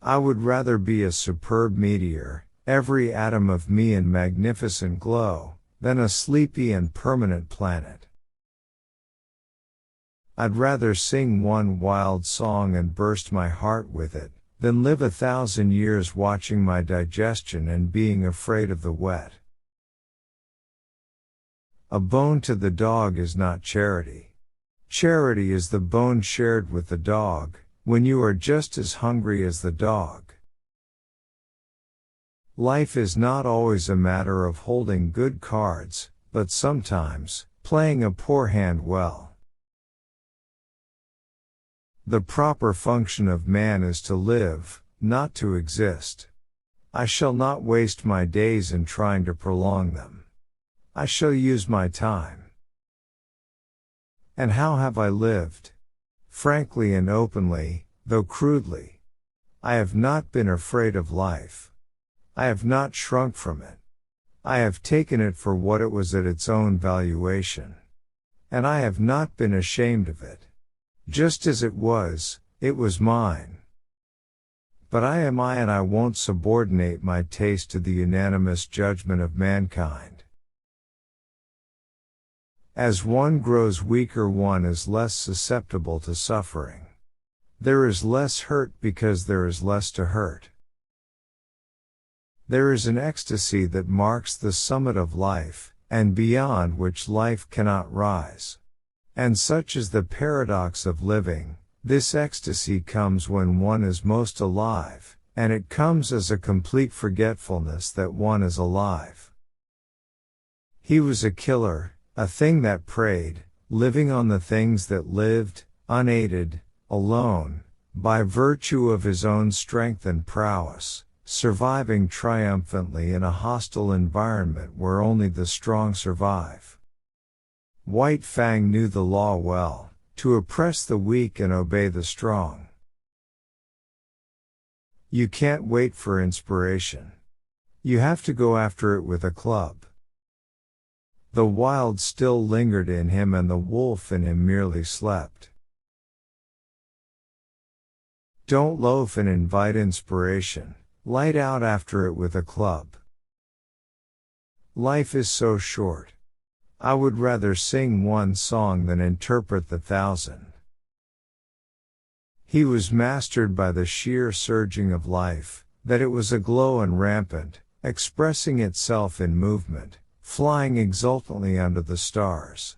I would rather be a superb meteor, every atom of me in magnificent glow, than a sleepy and permanent planet. I'd rather sing one wild song and burst my heart with it, than live 1,000 years watching my digestion and being afraid of the wet. A bone to the dog is not charity. Charity is the bone shared with the dog, when you are just as hungry as the dog. Life is not always a matter of holding good cards, but sometimes, playing a poor hand well. The proper function of man is to live, not to exist. I shall not waste my days in trying to prolong them. I shall use my time. And how have I lived? Frankly and openly, though crudely. I have not been afraid of life. I have not shrunk from it. I have taken it for what it was at its own valuation. And I have not been ashamed of it. Just as it was mine. But I am I, and I won't subordinate my taste to the unanimous judgment of mankind. As one grows weaker, one is less susceptible to suffering. There is less hurt because there is less to hurt. There is an ecstasy that marks the summit of life, and beyond which life cannot rise. And such is the paradox of living. This ecstasy comes when one is most alive, and it comes as a complete forgetfulness that one is alive. He was a killer, a thing that preyed, living on the things that lived, unaided, alone, by virtue of his own strength and prowess, surviving triumphantly in a hostile environment where only the strong survive. White Fang knew the law well, to oppress the weak and obey the strong. You can't wait for inspiration. You have to go after it with a club. The wild still lingered in him and the wolf in him merely slept. Don't loaf and invite inspiration, light out after it with a club. Life is so short. I would rather sing one song than interpret 1,000. He was mastered by the sheer surging of life, that it was aglow and rampant, expressing itself in movement, flying exultantly under the stars.